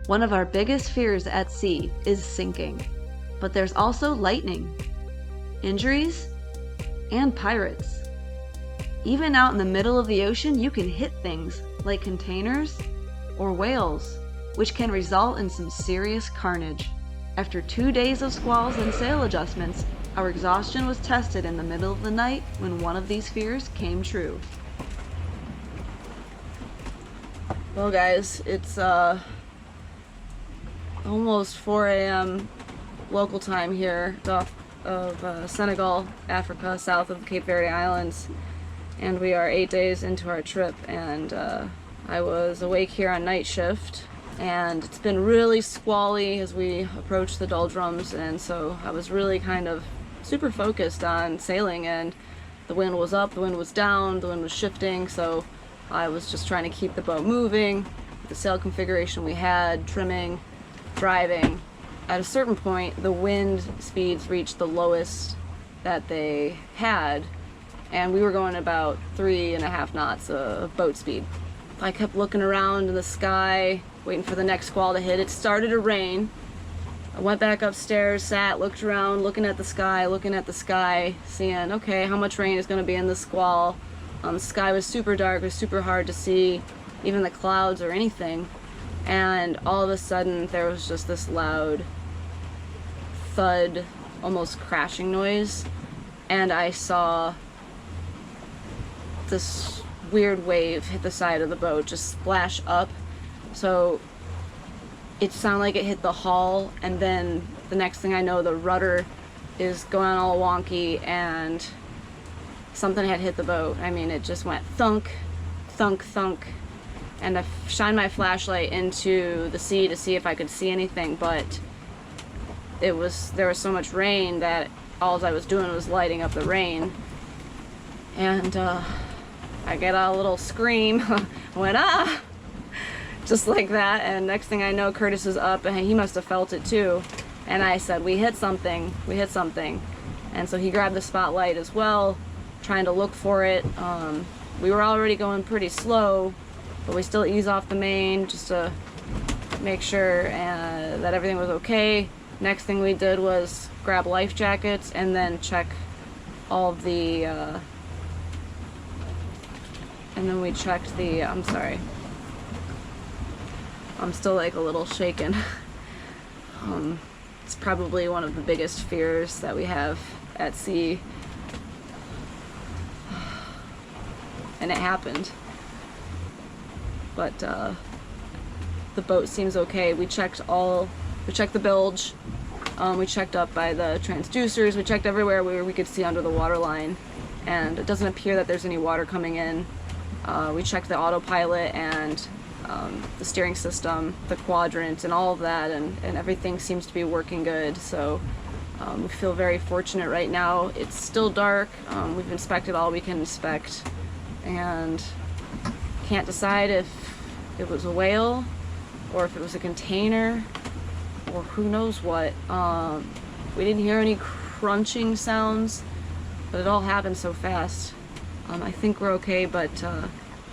One of our biggest fears at sea is sinking, but there's also lightning, injuries, and pirates. Even out in the middle of the ocean, you can hit things like containers or whales, which can result in some serious carnage. After 2 days of squalls and sail adjustments, our exhaustion was tested in the middle of the night when one of these fears came true. Well guys, it's almost 4 a.m. local time here off of Senegal, Africa, south of the Cape Verde Islands, and we are 8 days into our trip, and I was awake here on night shift, and it's been really squally as we approach the doldrums, and so I was really kind of super focused on sailing, and the wind was up, the wind was down, the wind was shifting, so I was just trying to keep the boat moving, the sail configuration we had, trimming, driving. At a certain point, the wind speeds reached the lowest that they had, and we were going about 3.5 knots of boat speed. I kept looking around in the sky, waiting for the next squall to hit. It started to rain. I went back upstairs, sat, looked around, looking at the sky, seeing, okay, how much rain is going to be in the squall. The sky was super dark, it was super hard to see even the clouds or anything. And all of a sudden, there was just this loud thud, almost crashing noise. And I saw this weird wave hit the side of the boat, just splash up. So it sounded like it hit the hull, and then the next thing I know, the rudder is going all wonky, and something had hit the boat. I mean, it just went thunk, thunk, thunk. And I shined my flashlight into the sea to see if I could see anything, but there was so much rain that all I was doing was lighting up the rain. And I get a little scream, went ah, just like that, and next thing I know, Curtis is up, and he must have felt it too. And I said, we hit something. And so he grabbed the spotlight as well, trying to look for it. We were already going pretty slow, but we still ease off the main just to make sure that everything was okay. Next thing we did was grab life jackets and then check all of the, and then we checked the, I'm sorry, I'm still like a little shaken. It's probably one of the biggest fears that we have at sea. And it happened. But the boat seems okay. We checked the bilge, we checked up by the transducers, we checked everywhere where we could see under the water line, and it doesn't appear that there's any water coming in. We checked the autopilot and the steering system, the quadrant, and all of that, and everything seems to be working good. So we feel very fortunate right now. It's still dark. We've inspected all we can inspect, and can't decide if it was a whale or if it was a container or who knows what. We didn't hear any crunching sounds, but it all happened so fast. I think we're okay, but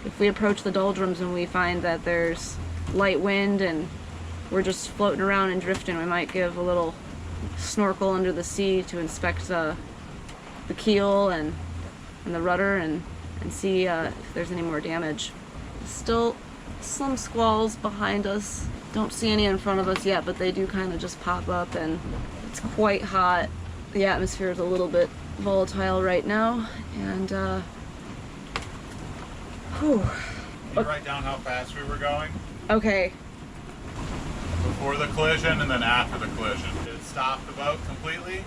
if we approach the doldrums and we find that there's light wind and we're just floating around and drifting, we might give a little snorkel under the sea to inspect the keel and the rudder and see if there's any more damage. Still some squalls behind us. Don't see any in front of us yet, but they do kind of just pop up, and it's quite hot. The atmosphere is a little bit volatile right now, and Can you write down how fast we were going? Okay. Before the collision and then after the collision. Did it stop the boat completely?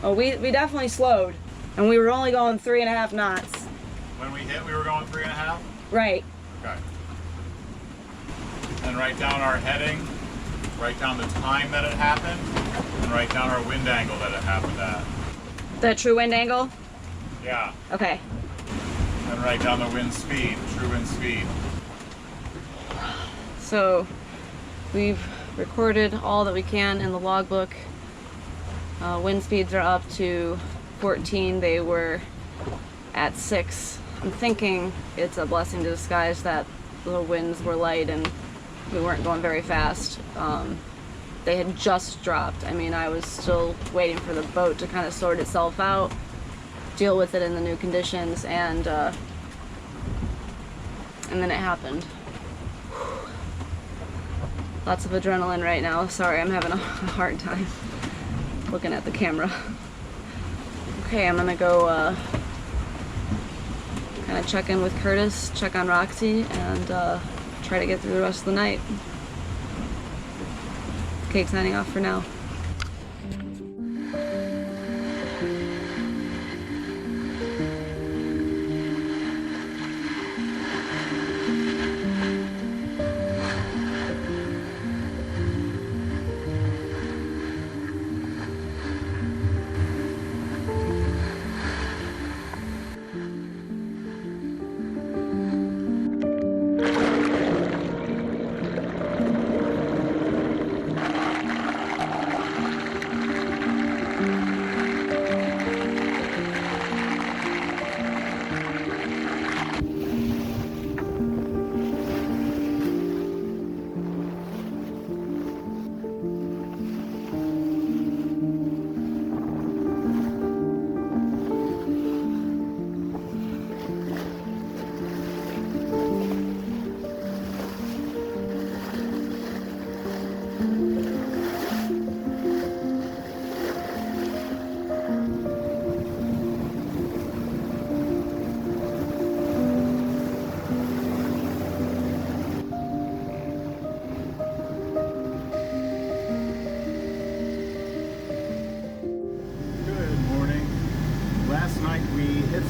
Oh, we definitely slowed, and we were only going 3.5 knots. When we hit, we were going 3.5? Right. Okay. And write down our heading, write down the time that it happened, and write down our wind angle that it happened at. The true wind angle? Yeah. Okay. And write down the wind speed, true wind speed. So we've recorded all that we can in the logbook. Wind speeds are up to 14. They were at 6. I'm thinking it's a blessing in disguise that the winds were light and We weren't going very fast. They had just dropped. I mean, I was still waiting for the boat to kind of sort itself out, deal with it in the new conditions, and then it happened. Lots of adrenaline right now. Sorry, I'm having a hard time looking at the camera. Okay, I'm gonna go kind of check in with Curtis, check on Roxy, and try to get through the rest of the night. Kate signing off for now.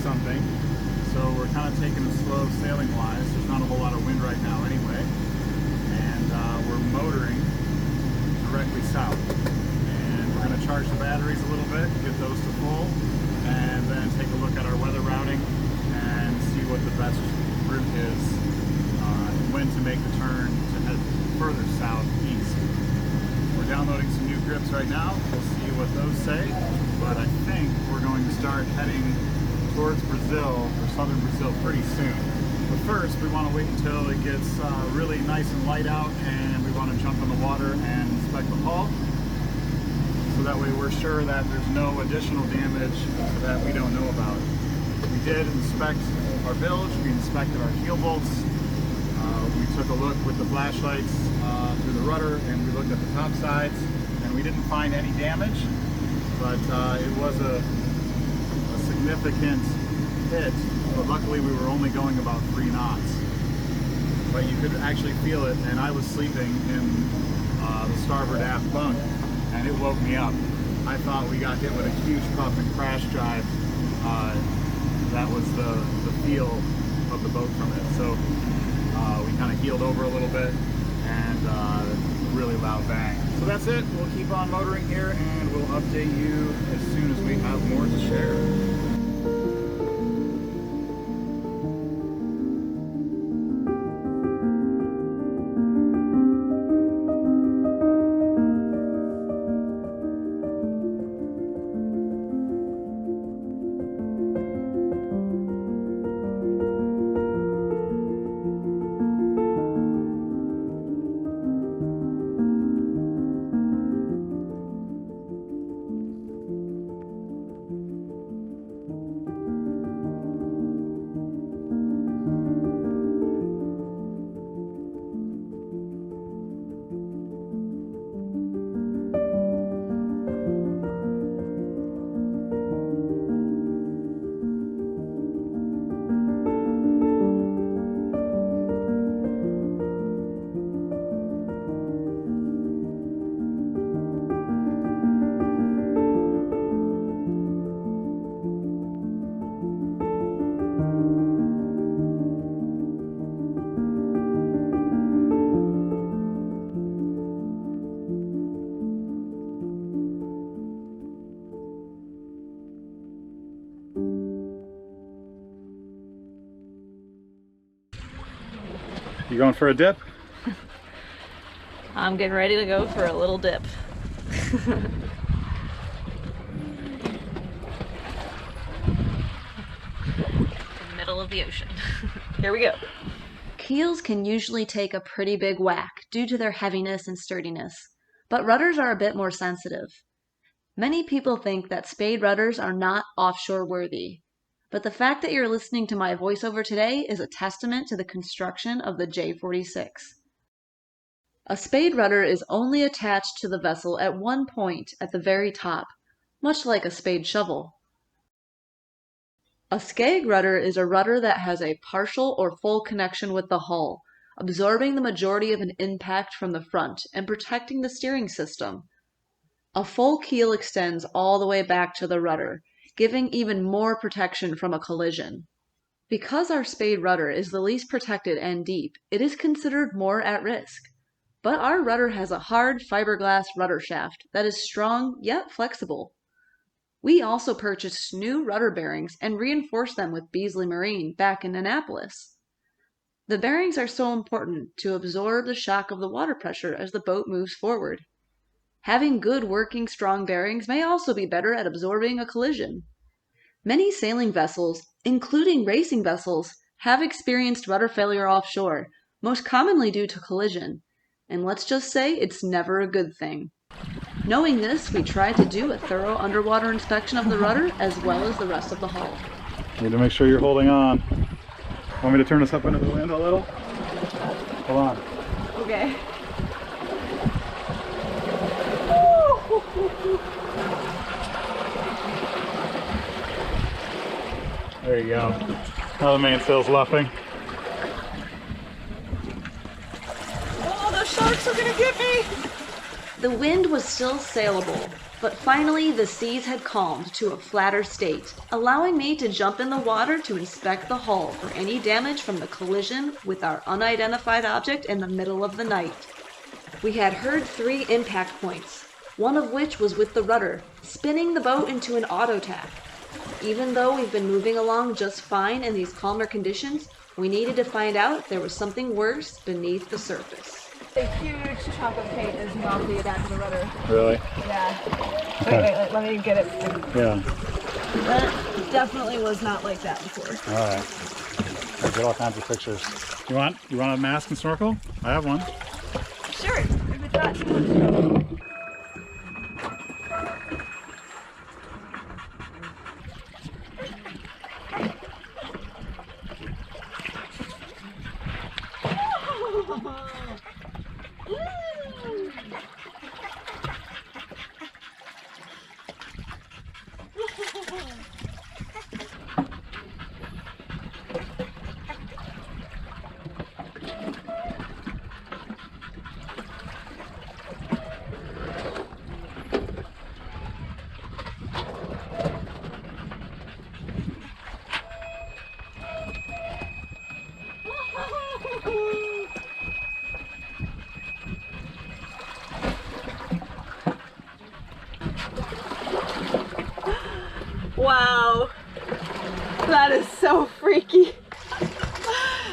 Something, so we're kind of taking it slow sailing wise. There's not a whole lot of wind right now anyway, and we're motoring directly south, and we're going to charge the batteries a little bit, get those to full, and then take a look at our weather routing and see what the best route is, when to make the turn to head further southeast. We're downloading some new grips right now. We'll see what those say, but I think we're going to start heading towards Brazil, or southern Brazil, pretty soon. But first, we want to wait until it gets really nice and light out, and we want to jump in the water and inspect the hull, so that way we're sure that there's no additional damage that we don't know about. We did inspect our bilge, we inspected our keel bolts, we took a look with the flashlights through the rudder, and we looked at the top sides, and we didn't find any damage, but it was a significant hit, but luckily we were only going about 3 knots. But you could actually feel it, and I was sleeping in the starboard aft bunk, and it woke me up. I thought we got hit with a huge puff and crash drive. That was the feel of the boat from it. So we kind of heeled over a little bit, and really loud bang. So that's it. We'll keep on motoring here, and we'll update you as soon as we have more to share. You going for a dip? I'm getting ready to go for a little dip. The middle of the ocean. Here we go. Keels can usually take a pretty big whack due to their heaviness and sturdiness, but rudders are a bit more sensitive. Many people think that spade rudders are not offshore worthy, but the fact that you're listening to my voiceover today is a testament to the construction of the J46. A spade rudder is only attached to the vessel at one point at the very top, much like a spade shovel. A skeg rudder is a rudder that has a partial or full connection with the hull, absorbing the majority of an impact from the front and protecting the steering system. A full keel extends all the way back to the rudder, giving even more protection from a collision. Because our spade rudder is the least protected and deep, it is considered more at risk. But our rudder has a hard fiberglass rudder shaft that is strong yet flexible. We also purchased new rudder bearings and reinforced them with Beasley Marine back in Annapolis. The bearings are so important to absorb the shock of the water pressure as the boat moves forward. Having good working strong bearings may also be better at absorbing a collision. Many sailing vessels, including racing vessels, have experienced rudder failure offshore, most commonly due to collision. And let's just say it's never a good thing. Knowing this, we tried to do a thorough underwater inspection of the rudder as well as the rest of the hull. Need to make sure you're holding on. Want me to turn this up into the wind a little? Hold on. Okay. There you go. Now the mainsail's luffing. Oh, the sharks are gonna get me! The wind was still sailable, but finally the seas had calmed to a flatter state, allowing me to jump in the water to inspect the hull for any damage from the collision with our unidentified object in the middle of the night. We had heard 3 impact points, one of which was with the rudder, spinning the boat into an auto tack. Even though we've been moving along just fine in these calmer conditions, we needed to find out if there was something worse beneath the surface. A huge chunk of paint is melted down to the rudder. Really? Yeah. Okay. Wait, let me get it. Yeah. That definitely was not like that before. All right. I'll get all kinds of pictures. You want a mask and snorkel? I have one. Sure, if it's not too much. Wow, that is so freaky.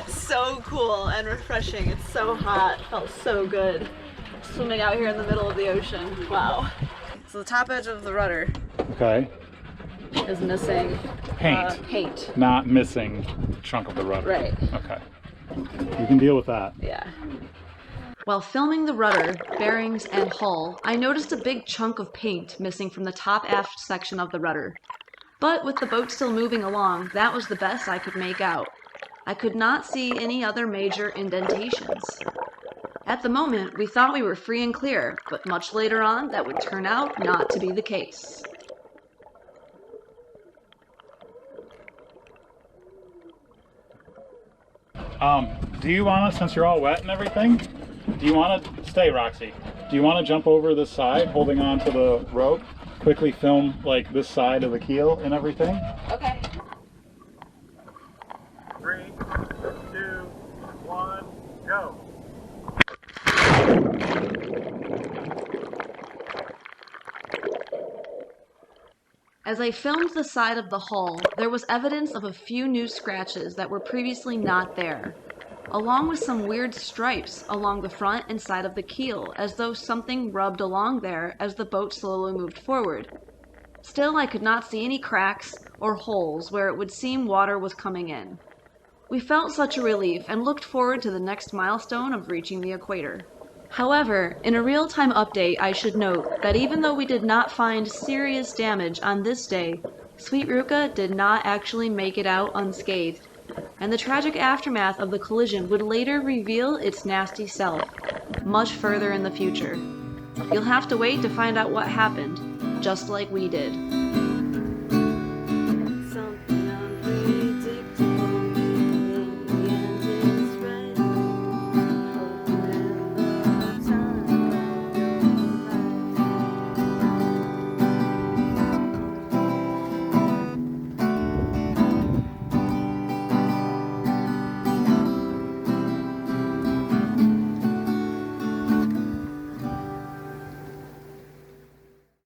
So cool and refreshing. It's so hot. Felt so good. Swimming out here in the middle of the ocean. Wow. So the top edge of the rudder is missing paint. Not missing chunk of the rudder. Right. Okay. You can deal with that. Yeah. While filming the rudder, bearings, and hull, I noticed a big chunk of paint missing from the top aft section of the rudder. But with the boat still moving along, that was the best I could make out. I could not see any other major indentations. At the moment, we thought we were free and clear, but much later on, that would turn out not to be the case. Do you want to, since you're all wet and everything, do you want to, stay Roxy, do you want to jump over this side holding on to the rope? Quickly film like this side of the keel and everything? Okay. 3, 2, 1, go. As I filmed the side of the hull, there was evidence of a few new scratches that were previously not there, along with some weird stripes along the front and side of the keel, as though something rubbed along there as the boat slowly moved forward. Still, I could not see any cracks or holes where it would seem water was coming in. We felt such a relief and looked forward to the next milestone of reaching the equator. However, in a real-time update, I should note that even though we did not find serious damage on this day, Sweet Ruka did not actually make it out unscathed, and the tragic aftermath of the collision would later reveal its nasty self, much further in the future. You'll have to wait to find out what happened, just like we did.